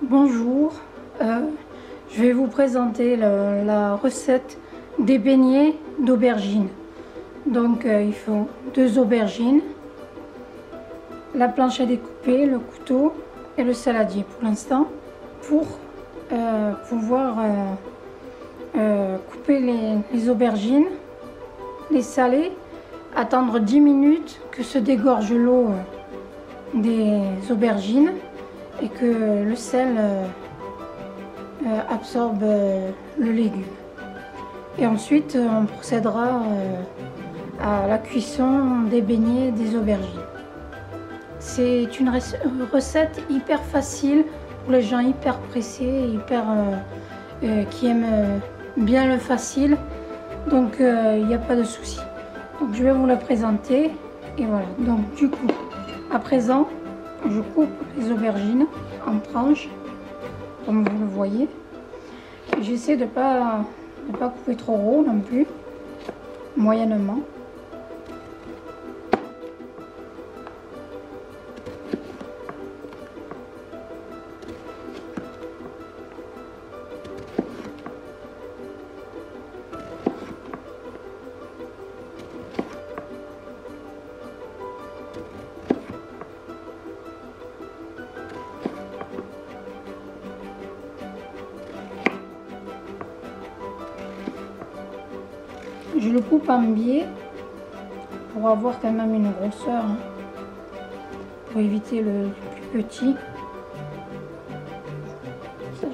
Bonjour, je vais vous présenter la recette des beignets d'aubergines. Donc il faut 2 aubergines, la planche à découper, le couteau et le saladier pour l'instant pour pouvoir couper les aubergines, les saler, attendre 10 minutes que se dégorge l'eau des aubergines et que le sel absorbe le légume. Et ensuite, on procédera à la cuisson des beignets des aubergines. C'est une recette hyper facile pour les gens hyper pressés, qui aiment bien le facile. Donc, il n'y a pas de souci. Donc, je vais vous la présenter. Et voilà. Donc, du coup, à présent, je coupe les aubergines en tranches, comme vous le voyez. J'essaie de ne pas couper trop gros non plus, moyennement. Je le coupe en biais pour avoir quand même une grosseur, hein, pour éviter le plus petit. Ça,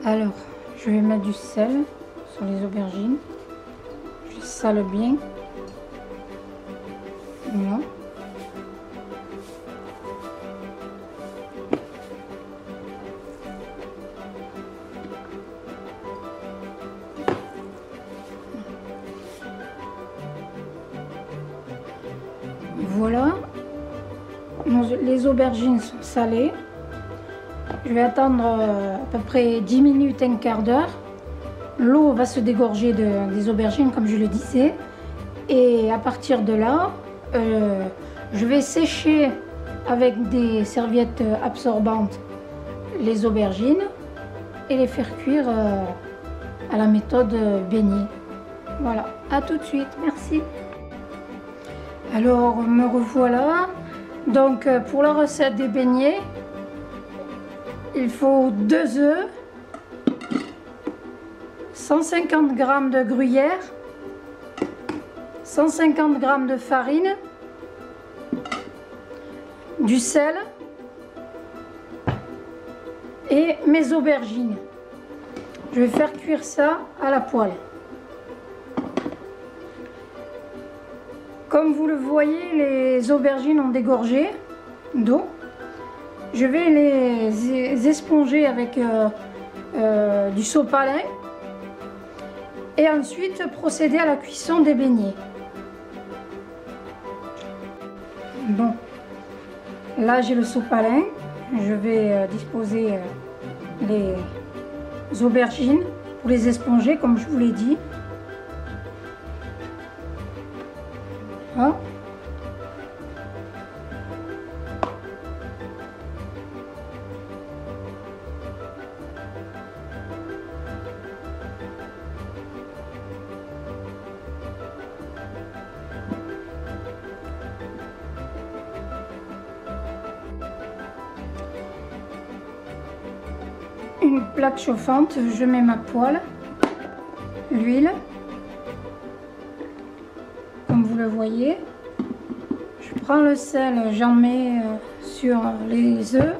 Alors, je vais mettre du sel sur les aubergines. Je sale bien. Voilà. Voilà. Les aubergines sont salées. Je vais attendre à peu près 10 minutes, un quart d'heure. L'eau va se dégorger des aubergines, comme je le disais. Et à partir de là, je vais sécher avec des serviettes absorbantes les aubergines et les faire cuire à la méthode beignet. Voilà, à tout de suite, merci. Alors, me revoilà. Donc, pour la recette des beignets, il faut 2 œufs, 150 g de gruyère, 150 g de farine, du sel et mes aubergines. Je vais faire cuire ça à la poêle. Comme vous le voyez, les aubergines ont dégorgé d'eau. Je vais les esponger avec du sopalin et ensuite procéder à la cuisson des beignets. Bon, là j'ai le sopalin. Je vais disposer les aubergines pour les esponger comme je vous l'ai dit. Voilà. une plaque chauffante, je mets ma poêle, l'huile, comme vous le voyez. Je prends le sel, j'en mets sur les œufs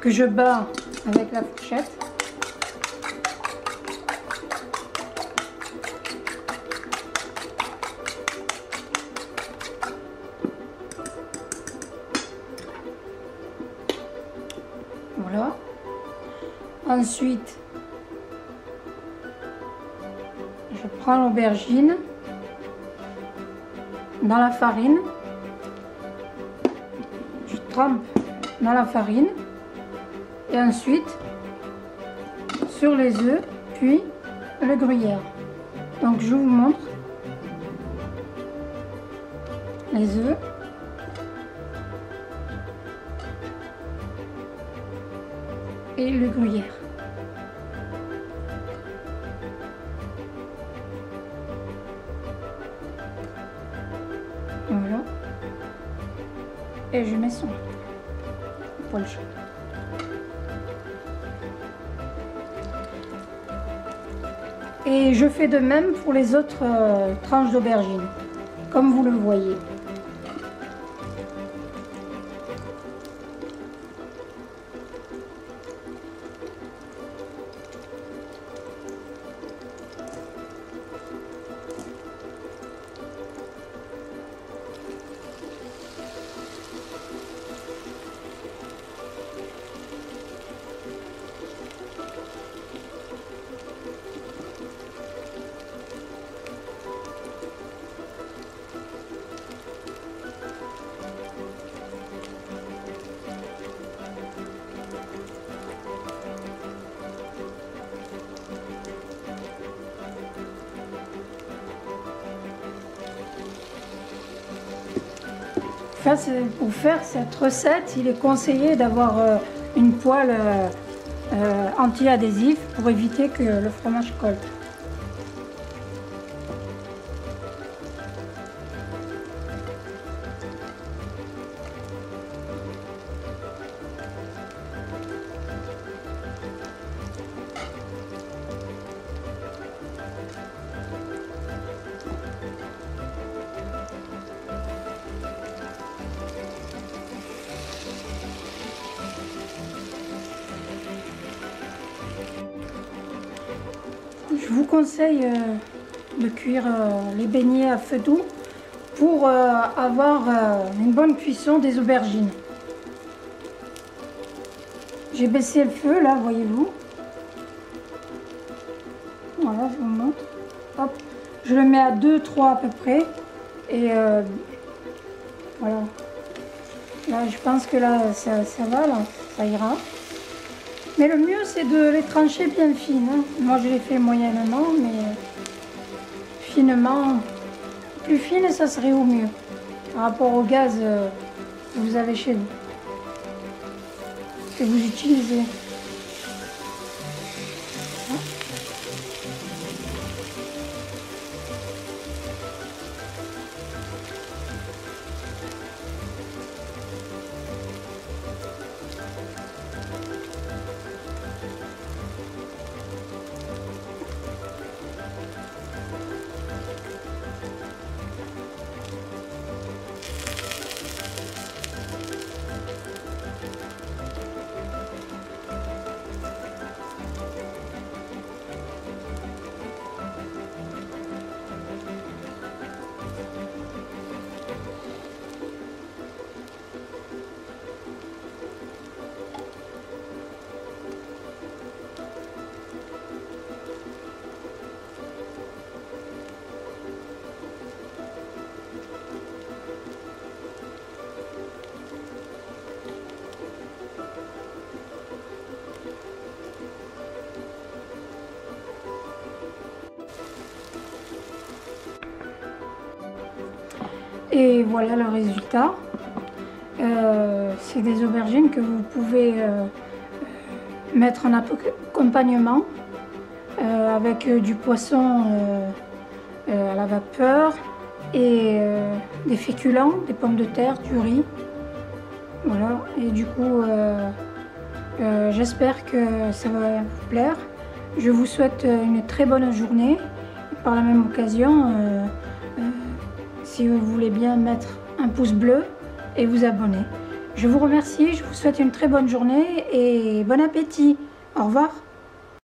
que je bats avec la fourchette. Voilà. Ensuite, je prends l'aubergine dans la farine. Je trempe dans la farine. Et ensuite, sur les œufs, puis le gruyère. Donc je vous montre les œufs. Et le gruyère. Voilà. Et je mets son poêle chaud. Et je fais de même pour les autres tranches d'aubergine, comme vous le voyez. Pour faire cette recette, il est conseillé d'avoir une poêle anti-adhésif pour éviter que le fromage colle. Je vous conseille de cuire les beignets à feu doux pour avoir une bonne cuisson des aubergines. J'ai baissé le feu là, voyez-vous. Voilà, je vous montre. Hop, je le mets à 2-3 à peu près. Et voilà. Là, je pense que là, ça va, là, ça ira. Mais le mieux, c'est de les trancher bien fines. Hein. Moi, je les fais moyennement, mais finement, plus fines, ça serait au mieux. Par rapport au gaz que vous avez chez vous, que vous utilisez. Et voilà le résultat. C'est des aubergines que vous pouvez mettre en accompagnement avec du poisson à la vapeur et des féculents, des pommes de terre, du riz. Voilà, et du coup J'espère que ça va vous plaire. Je vous souhaite une très bonne journée. Par la même occasion, si vous voulez bien mettre un pouce bleu et vous abonner. Je vous remercie, je vous souhaite une très bonne journée et bon appétit. Au revoir.